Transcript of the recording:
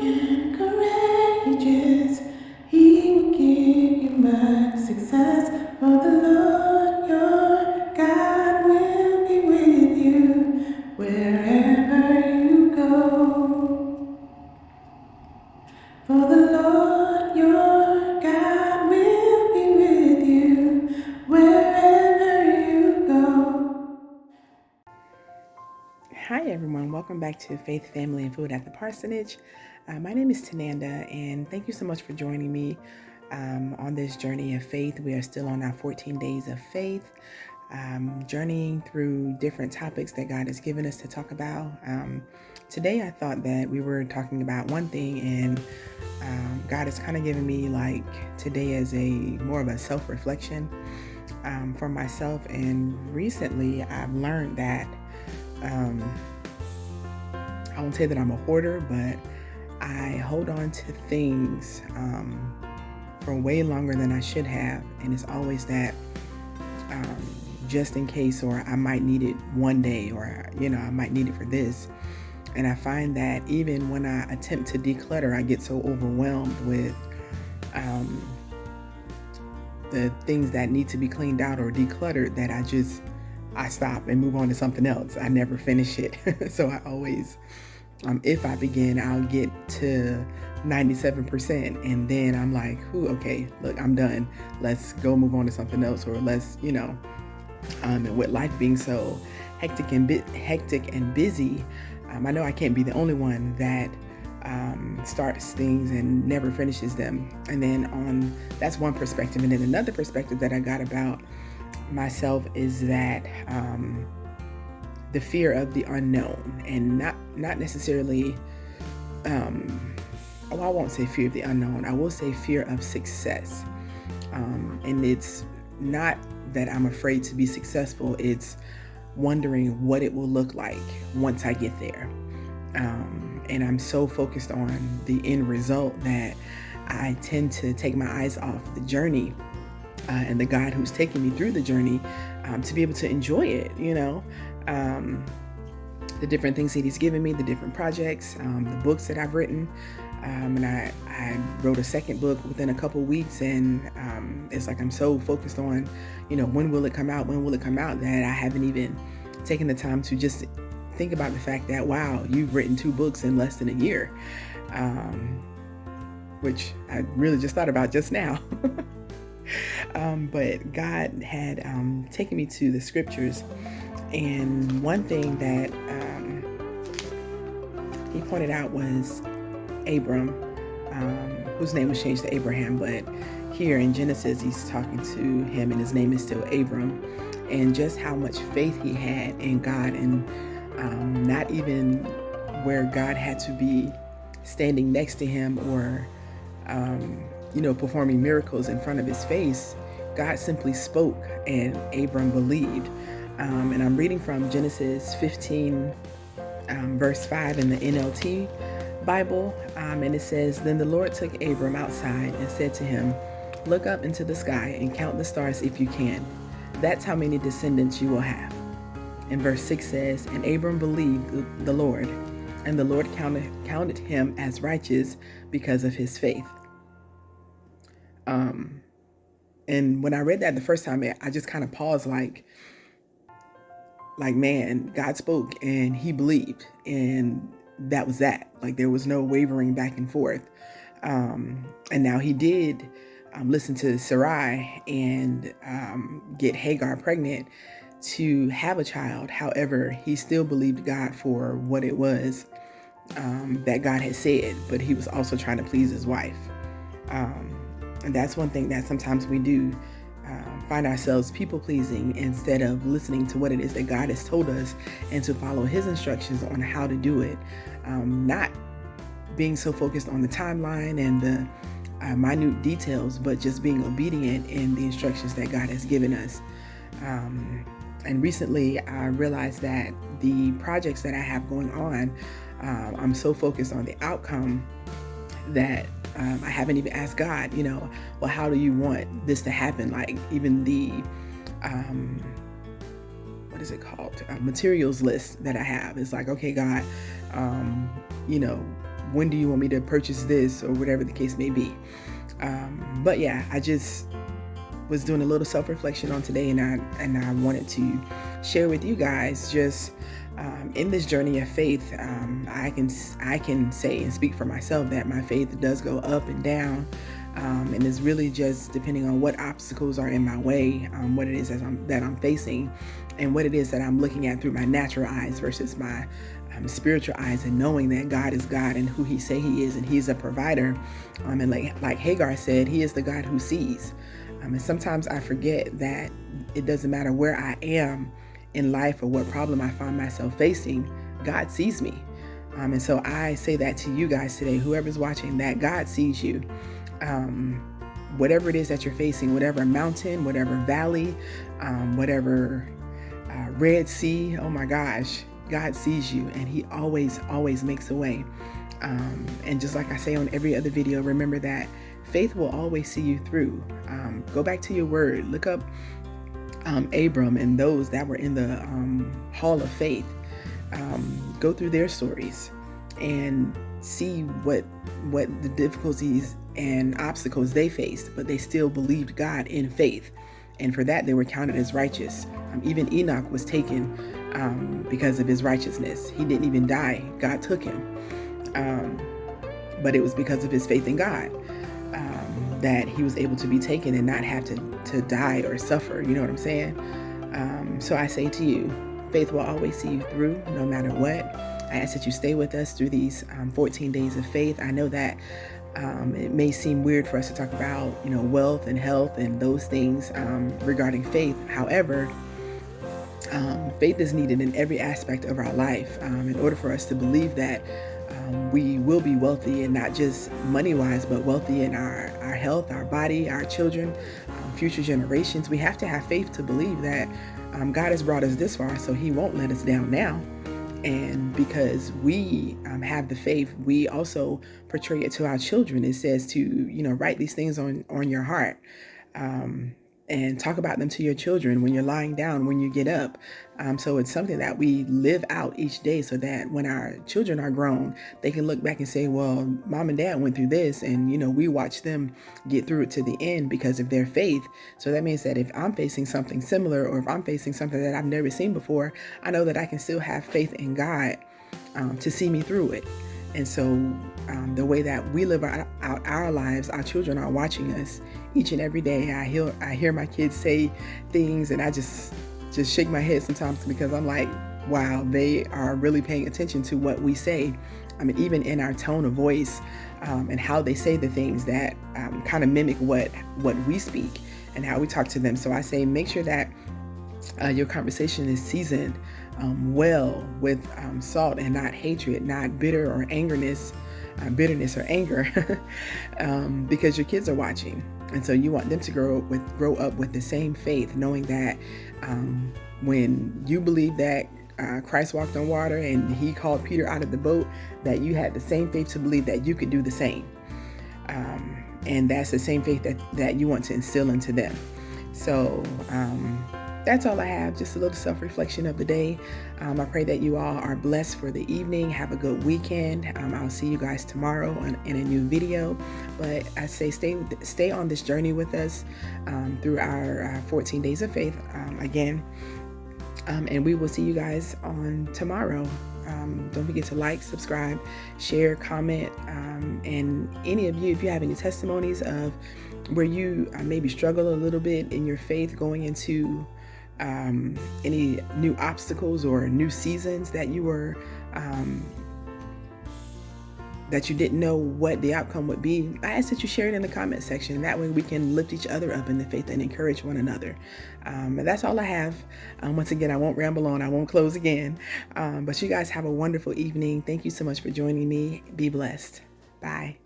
and courageous. He will give you much success. For the Lord your God will be with you wherever you go. For the Lord your God will be with you wherever you go. Hi everyone, welcome back to Faith, Family, and Food at the Parsonage. My name is Tananda, and thank you so much for joining me on this journey of faith. We are still on our 14 days of faith, journeying through different topics that God has given us to talk about. Today I thought that we were talking about one thing, and God has kind of given me like today as a more of a self-reflection for myself. And recently I've learned that I won't say that I'm a hoarder, but I hold on to things for way longer than I should have. And it's always that just in case, or I might need it one day, or, I might need it for this. And I find that even when I attempt to declutter, I get so overwhelmed with the things that need to be cleaned out or decluttered that I stop and move on to something else. I never finish it. So I always, if I begin, I'll get to 97%. And then I'm like, okay, look, I'm done. Let's go move on to something else. Or let's, and with life being so hectic and busy, I know I can't be the only one that starts things and never finishes them. And then that's one perspective. And then another perspective that I got about myself is that the fear of the unknown, and not necessarily I won't say fear of the unknown. I will say fear of success. And it's not that I'm afraid to be successful. It's wondering what it will look like once I get there. And I'm so focused on the end result that I tend to take my eyes off the journey and the God who's taking me through the journey to be able to enjoy it, the different things that he's given me, the different projects, the books that I've written. And I wrote a second book within a couple weeks, and it's like I'm so focused on, when will it come out that I haven't even taken the time to just think about the fact that, wow, you've written 2 books in less than a year, which I really just thought about just now. But God had taken me to the scriptures, and one thing that he pointed out was Abram, whose name was changed to Abraham, but here in Genesis he's talking to him and his name is still Abram, and just how much faith he had in God, and not even where God had to be standing next to him or performing miracles in front of his face. God simply spoke and Abram believed. And I'm reading from Genesis 15, verse 5 in the NLT Bible. And it says, "Then the Lord took Abram outside and said to him, 'Look up into the sky and count the stars if you can. That's how many descendants you will have.'" And verse 6 says, "And Abram believed the Lord, and the Lord counted him as righteous because of his faith." And when I read that the first time, I just kind of paused like, man, God spoke and he believed, and that was that. Like, there was no wavering back and forth. And now he did listen to Sarai and get Hagar pregnant to have a child. However, he still believed God for what it was that God had said, but he was also trying to please his wife. And that's one thing that sometimes we do, find ourselves people-pleasing instead of listening to what it is that God has told us and to follow his instructions on how to do it. Not being so focused on the timeline and the minute details, but just being obedient in the instructions that God has given us. And recently I realized that the projects that I have going on, I'm so focused on the outcome that I haven't even asked God, well, how do you want this to happen? Like even the, what is it called? Materials list that I have is like, okay, God, when do you want me to purchase this, or whatever the case may be. But yeah, I just was doing a little self-reflection on today, and I wanted to share with you guys just in this journey of faith. I can say and speak for myself that my faith does go up and down, and it's really just depending on what obstacles are in my way, what it is that I'm facing, and what it is that I'm looking at through my natural eyes versus my spiritual eyes, and knowing that God is God and who He say He is, and He's a provider. And like Hagar said, He is the God who sees. And sometimes I forget that it doesn't matter where I am in life or what problem I find myself facing, God sees me. And so I say that to you guys today, whoever's watching, that God sees you. Whatever it is that you're facing, whatever mountain, whatever valley, whatever Red Sea, oh my gosh, God sees you, and He always makes a way. And just like I say on every other video, remember that faith will always see you through. Go back to your word. Look up Abram and those that were in the hall of faith. Go through their stories and see what the difficulties and obstacles they faced, but they still believed God in faith. And for that, they were counted as righteous. Even Enoch was taken because of his righteousness. He didn't even die. God took him. But it was because of his faith in God that he was able to be taken and not have to die or suffer. You know what I'm saying? So I say to you, faith will always see you through no matter what. I ask that you stay with us through these 14 days of faith. I know that it may seem weird for us to talk about, wealth and health and those things regarding faith. However, faith is needed in every aspect of our life in order for us to believe that we will be wealthy, and not just money-wise, but wealthy in our health, our body, our children, future generations. We have to have faith to believe that God has brought us this far, so He won't let us down now. And because we have the faith, we also portray it to our children. It says to, write these things on your heart. And talk about them to your children when you're lying down, when you get up. So it's something that we live out each day, so that when our children are grown, they can look back and say, well, mom and dad went through this, and we watched them get through it to the end because of their faith. So that means that if I'm facing something similar, or if I'm facing something that I've never seen before, I know that I can still have faith in God to see me through it. And so the way that we live out our lives, our children are watching us each and every day. I hear my kids say things, and I just shake my head sometimes, because I'm like, wow, they are really paying attention to what we say. I mean, even in our tone of voice and how they say the things that kind of mimic what we speak and how we talk to them. So I say, make sure that your conversation is seasoned well with salt, and not hatred, not bitterness or anger, because your kids are watching. And so you want them to grow up with the same faith, knowing that when you believe that Christ walked on water and He called Peter out of the boat, that you had the same faith to believe that you could do the same. And that's the same faith that you want to instill into them. So that's all I have, just a little self-reflection of the day. I pray that you all are blessed for the evening. Have a good weekend. I'll see you guys tomorrow in a new video. But I say stay on this journey with us through our 14 days of faith again. And we will see you guys on tomorrow. Don't forget to like, subscribe, share, comment. And any of you, if you have any testimonies of where you maybe struggle a little bit in your faith going into any new obstacles or new seasons that you were that you didn't know what the outcome would be, I ask that you share it in the comment section. That way we can lift each other up in the faith and encourage one another. And that's all I have. Once again, I won't ramble on. I won't close again. But you guys have a wonderful evening. Thank you so much for joining me. Be blessed. Bye.